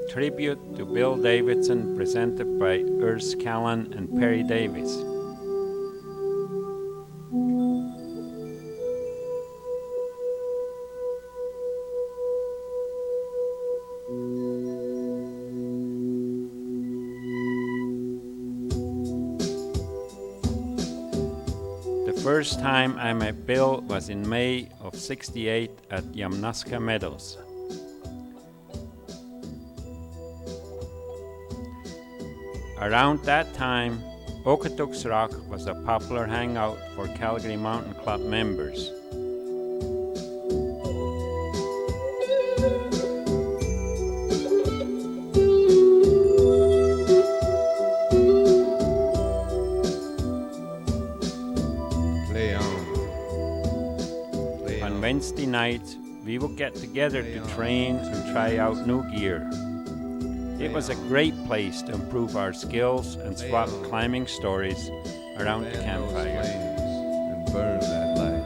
tribute to Bill Davidson presented by Urs Kallen and Perry Davis. The first time I met Bill was in May of '68 at Yamnuska Meadows. Around that time, Okotoks Rock was a popular hangout for Calgary Mountain Club members. On Wednesday nights, we would get together to train and try out new gear. It was a great place to improve our skills and swap climbing stories around the campfire. And burn that light.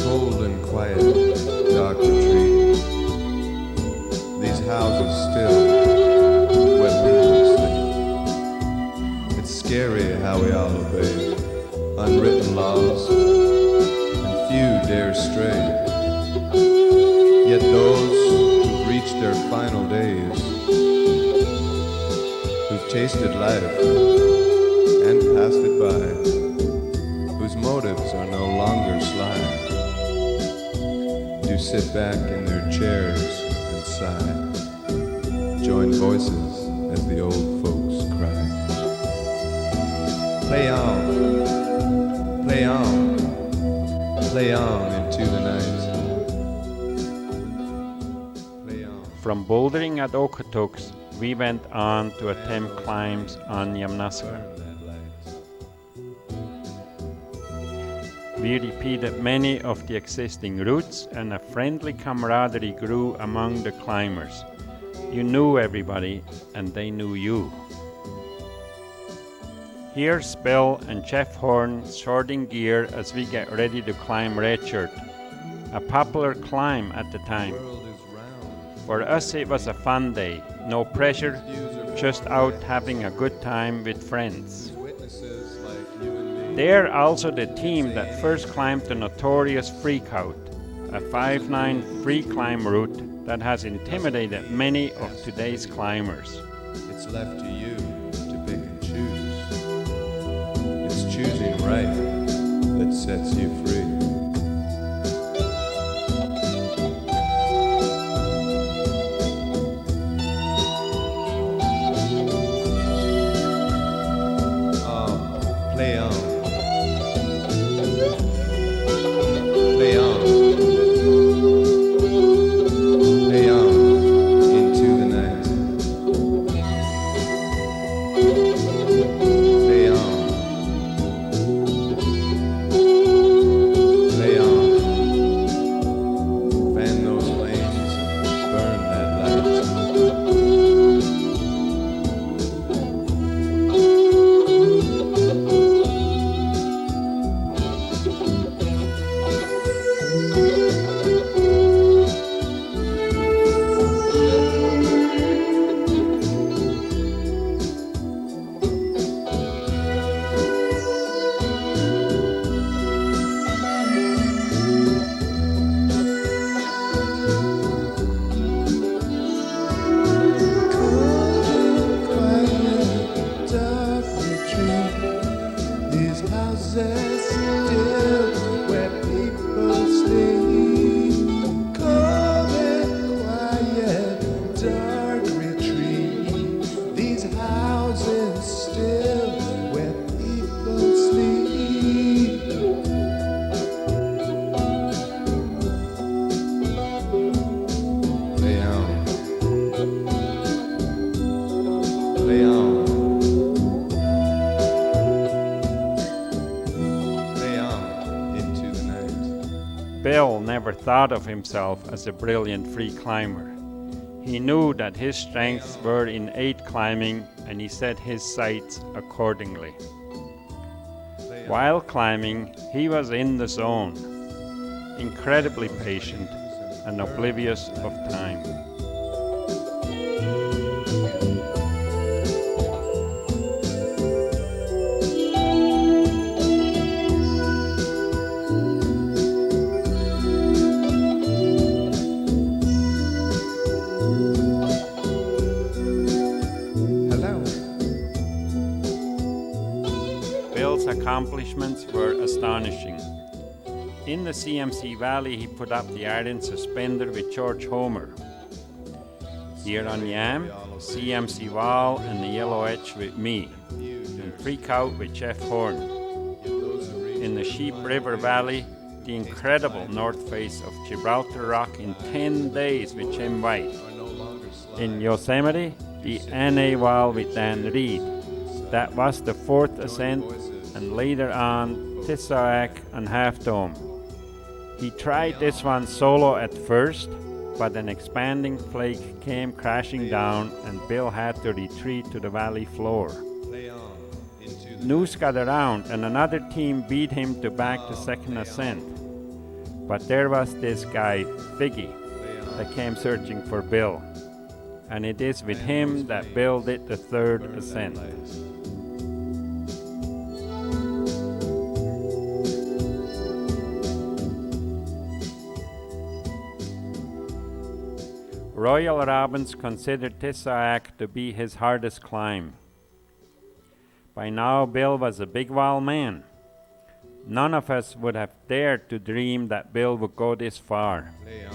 Cold and quiet, dark retreat. These houses still, where people sleep. It's scary how we all obey unwritten laws, and few dare stray. Yet those who've reached their final days, who've tasted life and passed it by, whose motives are no longer sly, do sit back in their chairs and sigh. Join voices as the old folks cry. Play on, play on, play on into the night. Play on. From bouldering at Okotoks, we went on to attempt climbs on Yamnuska. Burn that light. We repeated many of the existing routes, and a friendly camaraderie grew among the climbers. You knew everybody, and they knew you. Here's Bill and Jeff Horn sorting gear as we get ready to climb Red Shirt, a popular climb at the time. The world is round. For us it was a fun day, no pressure, just out having a good time with friends. Witnesses like you and me. They're also the team that first climbed the notorious Freakout, a 5-9 free climb route that has intimidated many of today's climbers. It's left to you to pick and choose. It's choosing right that sets you free. Play on. Play on. Play on into the night. Play on. Play on. Fan those flames and burn that light. These houses still where people sleep. Cold and quiet, dark retreat. These houses still where people sleep. Play on. Play on. Into the night. Bill never thought of himself as a brilliant free climber. He knew that his strengths were in aid climbing, and he set his sights accordingly. While climbing, he was in the zone, incredibly patient and oblivious of time. Bill's accomplishments were astonishing. In the CMC Valley, he put up the Ardent Suspender with George Homer. Here on Yam, CMC Wall and the Yellow Edge with me, and Freak Out with Jeff Horn. In the Sheep River Valley, the incredible North Face of Gibralter Rock in 10 days with Jim White. In Yosemite, the NA Wall with Dan Reed. That was the 4th ascent, and later on, Tisaak and Half Dome. He tried this one solo at first, but an expanding flake came crashing down and Bill had to retreat to the valley floor. News got around and another team beat him to back the 2nd ascent. But there was this guy, Figgy, that came searching for Bill. And it is with him that Bill did the 3rd ascent. Royal Robbins considered Tisaak to be his hardest climb. By now, Bill was a big wall man. None of us would have dared to dream that Bill would go this far. Play on.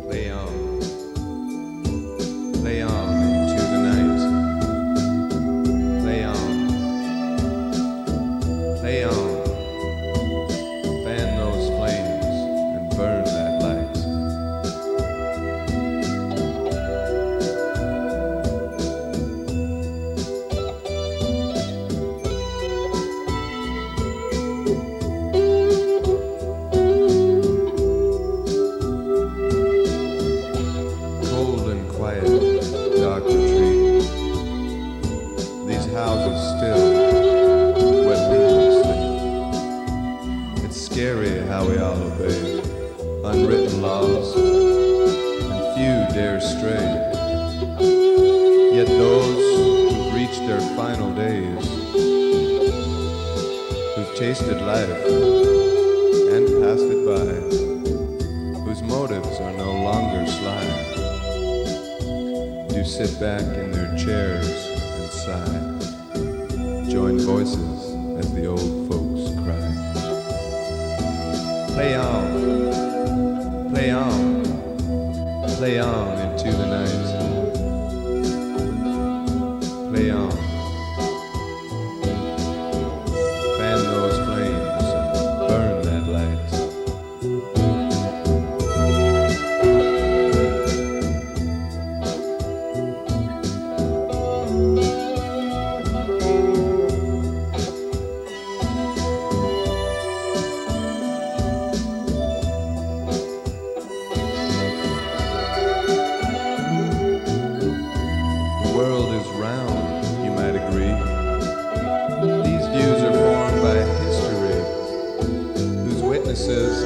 Play on. Play on into the night. Play on. Play on. Fan those flames and burn that light. Unwritten laws, and few dare stray. Yet those who've reached their final days, who've tasted life and passed it by, whose motives are no longer sly, do sit back in their chairs and sigh, join voices as the old folks cry. Play on. Play on, play on into the night. Play on. Fan those flames and burn that light.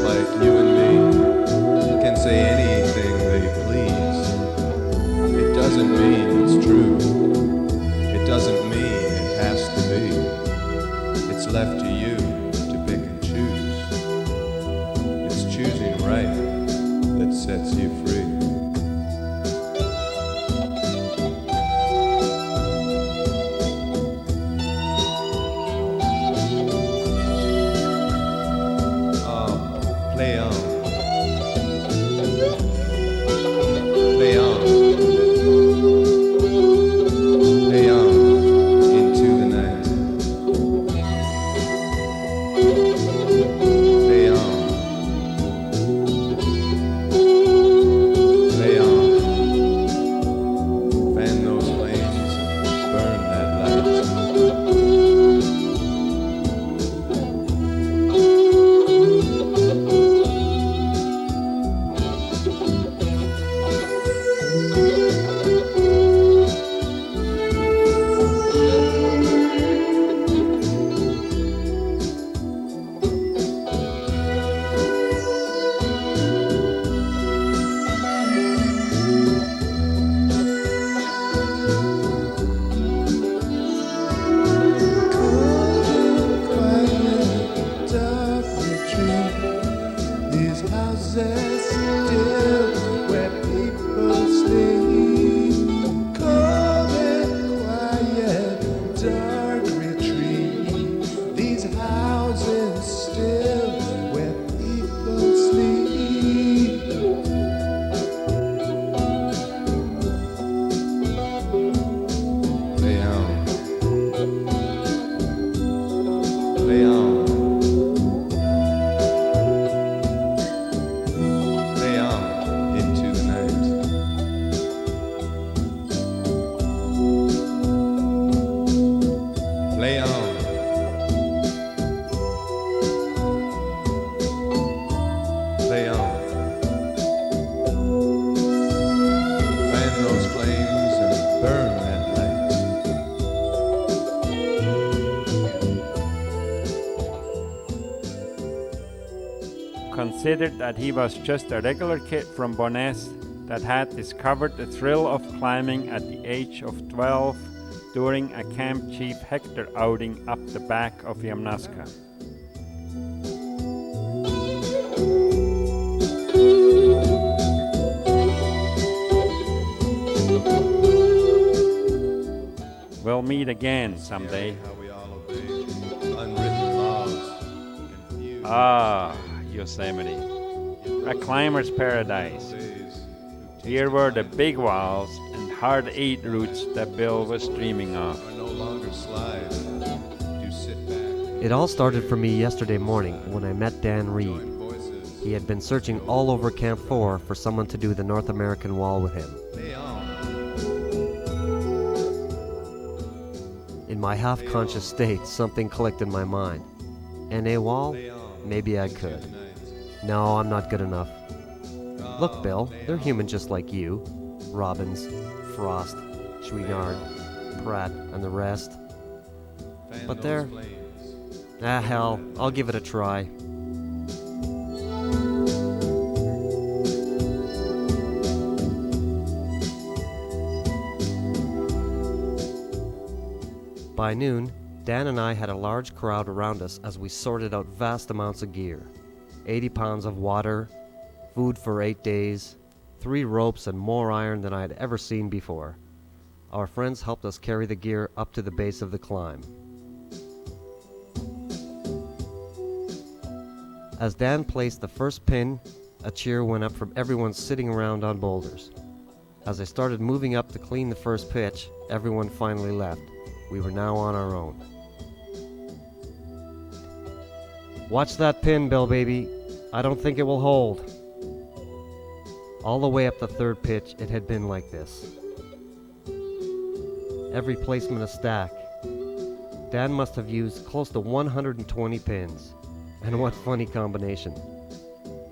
Like you and me can say anything they please. It doesn't mean it's true. It doesn't mean it has to be. It's left to you to pick and choose. It's choosing right that sets you free. Play on. Play on. Play on into the night. Play on. Play on. Fan those flames and burn that light. considered that he was just a regular kid from Bowness that had discovered the thrill of climbing at the age of 12 during a Camp Chief Hector outing up the back of Yamnuska. We'll meet again someday. Ah, Yosemite, a climber's paradise. Here were the big walls and hard 8 routes that Bill was dreaming of. It all started for me yesterday morning when I met Dan Reed. He had been searching all over Camp 4 for someone to do the North American wall with him. In my half-conscious state, something clicked in my mind. NA wall? Maybe I could. No, I'm not good enough. Look, Bill, they're human just like you. Robbins, Frost, Chouinard, Pratt, and the rest. But they're... hell, I'll give it a try. By noon, Dan and I had a large crowd around us as we sorted out vast amounts of gear. 80 pounds of water, food for 8 days, 3 ropes and more iron than I had ever seen before. Our friends helped us carry the gear up to the base of the climb. As Dan placed the first pin, a cheer went up from everyone sitting around on boulders. As I started moving up to clean the first pitch, everyone finally left. We were now on our own. Watch that pin, Bill, baby. I don't think it will hold. All the way up the third pitch, it had been like this. Every placement a stack. Dan must have used close to 120 pins. And what funny combination.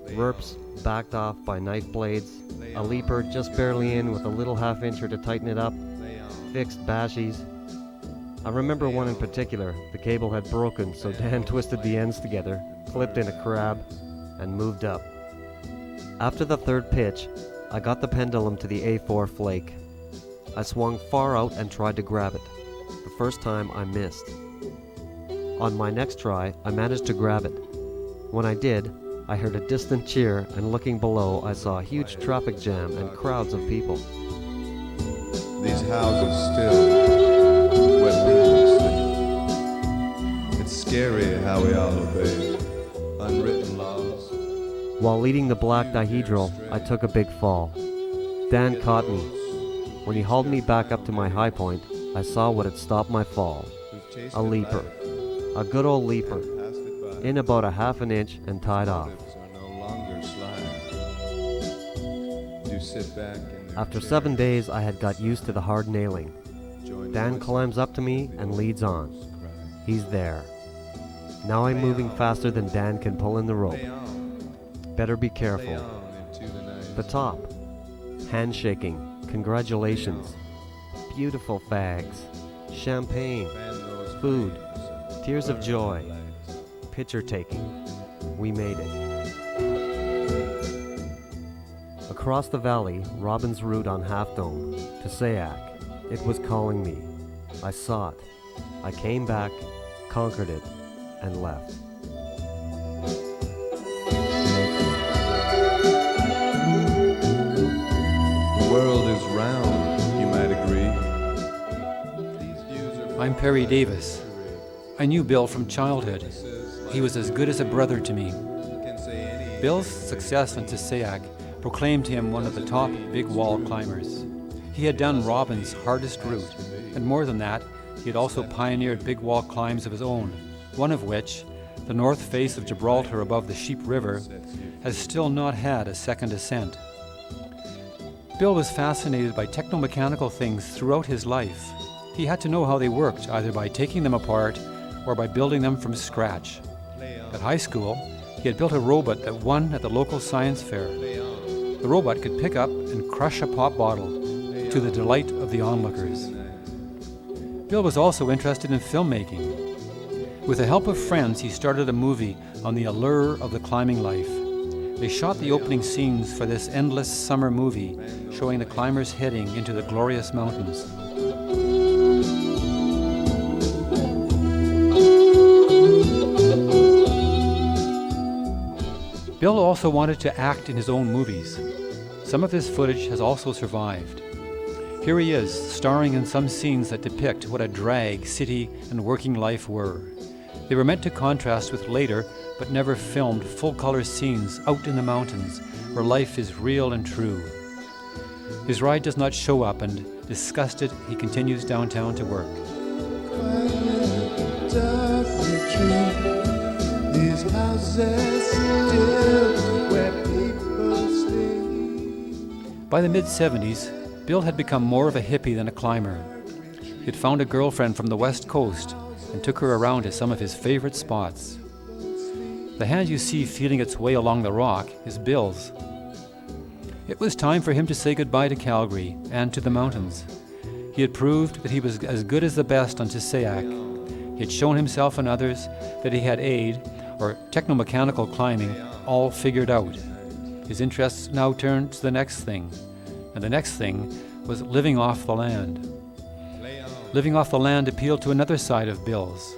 Verps backed off by knife blades, a leaper just barely in with a little half-incher to tighten it up, fixed bashies. I remember one in particular. The cable had broken, so Dan twisted the ends together, clipped in a crab, and moved up. After the third pitch, I got the pendulum to the A4 flake. I swung far out and tried to grab it. The first time I missed. On my next try, I managed to grab it. When I did, I heard a distant cheer, and looking below, I saw a huge traffic jam and crowds of people. These houses still, where people sleep. It's scary how we all obey unwritten laws. While leading the black dihedral, I took a big fall. Dan caught me. When he hauled me back up to my high point, I saw what had stopped my fall. A leaper. A good old leaper. In about a half an inch and tied off. After 7 days, I had got used to the hard nailing. Dan climbs up to me and leads on. He's there. Now I'm moving faster than Dan can pull in the rope. Better be careful. The top. Handshaking. Congratulations. Beautiful fags. Champagne. Food. Tears of joy. Picture taking. We made it. Across the valley, Robin's route on Half Dome, to Sayak. It was calling me. I saw it. I came back, conquered it, and left. The world is round, you might agree. I'm Perry Davis. I knew Bill from childhood. He was as good as a brother to me. Bill's success on Tisayak proclaimed him one of the top big wall climbers. He had done Robin's hardest route, and more than that, he had also pioneered big wall climbs of his own, one of which, the North Face of Gibraltar above the Sheep River, has still not had a second ascent. Bill was fascinated by technomechanical things throughout his life. He had to know how they worked, either by taking them apart or by building them from scratch. At high school, he had built a robot that won at the local science fair. The robot could pick up and crush a pop bottle, to the delight of the onlookers. Bill was also interested in filmmaking. With the help of friends, he started a movie on the allure of the climbing life. They shot the opening scenes for this endless summer movie showing the climbers heading into the glorious mountains. Bill also wanted to act in his own movies. Some of this footage has also survived. Here he is, starring in some scenes that depict what a drag city and working life were. They were meant to contrast with later, but never filmed, full-color scenes out in the mountains, where life is real and true. His ride does not show up, and disgusted, he continues downtown to work. These houses still where people sleep. By the mid-70s, Bill had become more of a hippie than a climber. He had found a girlfriend from the West Coast and took her around to some of his favorite spots. The hand you see feeling its way along the rock is Bill's. It was time for him to say goodbye to Calgary and to the mountains. He had proved that he was as good as the best on Tissayak. He had shown himself and others that he had aid, or technomechanical climbing, all figured out. His interests now turned to the next thing, and the next thing was living off the land. Living off the land appealed to another side of Bill's.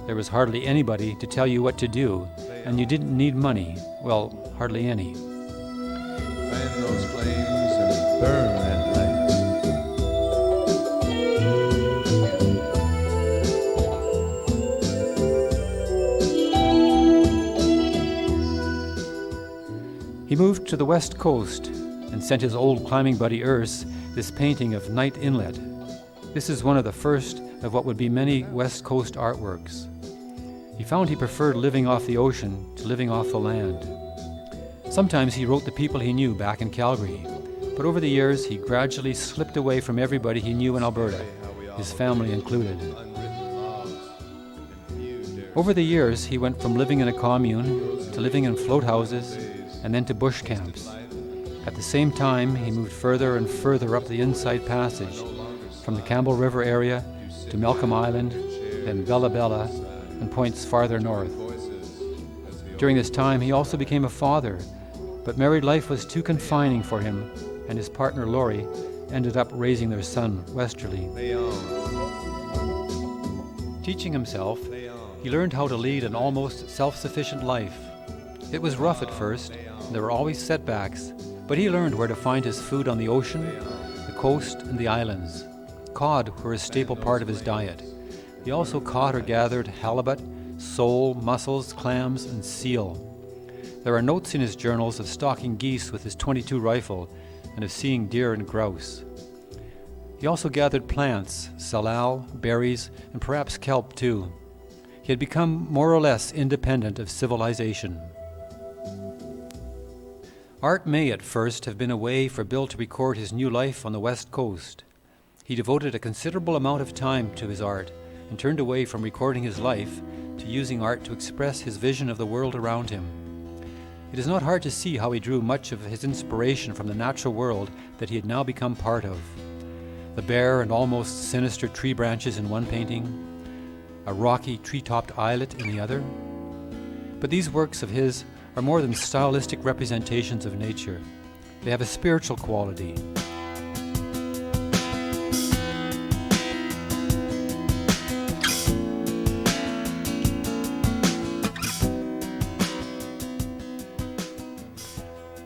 There was hardly anybody to tell you what to do, and you didn't need money, well, hardly any. Fan those flames and burn that light. He moved to the West Coast and sent his old climbing buddy Urs this painting of Night Inlet. This is one of the first of what would be many West Coast artworks. He found he preferred living off the ocean to living off the land. Sometimes he wrote the people he knew back in Calgary, but over the years he gradually slipped away from everybody he knew in Alberta, his family included. Over the years he went from living in a commune to living in float houses and then to bush camps. At the same time, he moved further and further up the Inside Passage, from the Campbell River area to Malcolm Island, then Bella Bella, and points farther north. During this time, he also became a father, but married life was too confining for him, and his partner Laurie ended up raising their son westerly. Teaching himself, he learned how to lead an almost self-sufficient life. It was rough at first, and there were always setbacks, but he learned where to find his food on the ocean, the coast, and the islands. Cod were a staple part of his diet. He also caught or gathered halibut, sole, mussels, clams, and seal. There are notes in his journals of stalking geese with his .22 rifle and of seeing deer and grouse. He also gathered plants, salal, berries, and perhaps kelp too. He had become more or less independent of civilization. Art may at first have been a way for Bill to record his new life on the West Coast. He devoted a considerable amount of time to his art and turned away from recording his life to using art to express his vision of the world around him. It is not hard to see how he drew much of his inspiration from the natural world that he had now become part of. The bare and almost sinister tree branches in one painting, a rocky tree-topped islet in the other. But these works of his are more than stylistic representations of nature. They have a spiritual quality.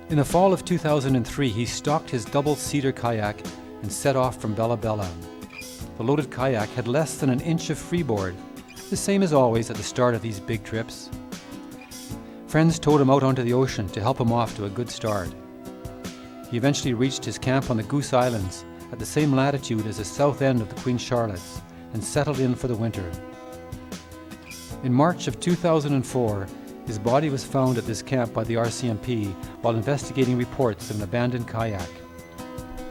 In the fall of 2003, he stocked his double cedar kayak and set off from Bella Bella. The loaded kayak had less than an inch of freeboard, the same as always at the start of these big trips. Friends towed him out onto the ocean to help him off to a good start. He eventually reached his camp on the Goose Islands at the same latitude as the south end of the Queen Charlotte's and settled in for the winter. In March of 2004, his body was found at this camp by the RCMP while investigating reports of an abandoned kayak.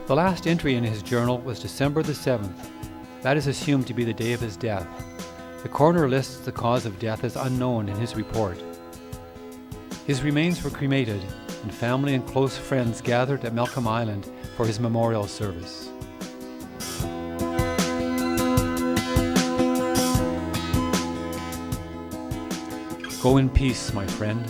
The last entry in his journal was December the 7th. That is assumed to be the day of his death. The coroner lists the cause of death as unknown in his report. His remains were cremated, and family and close friends gathered at Malcolm Island for his memorial service. Go in peace, my friend.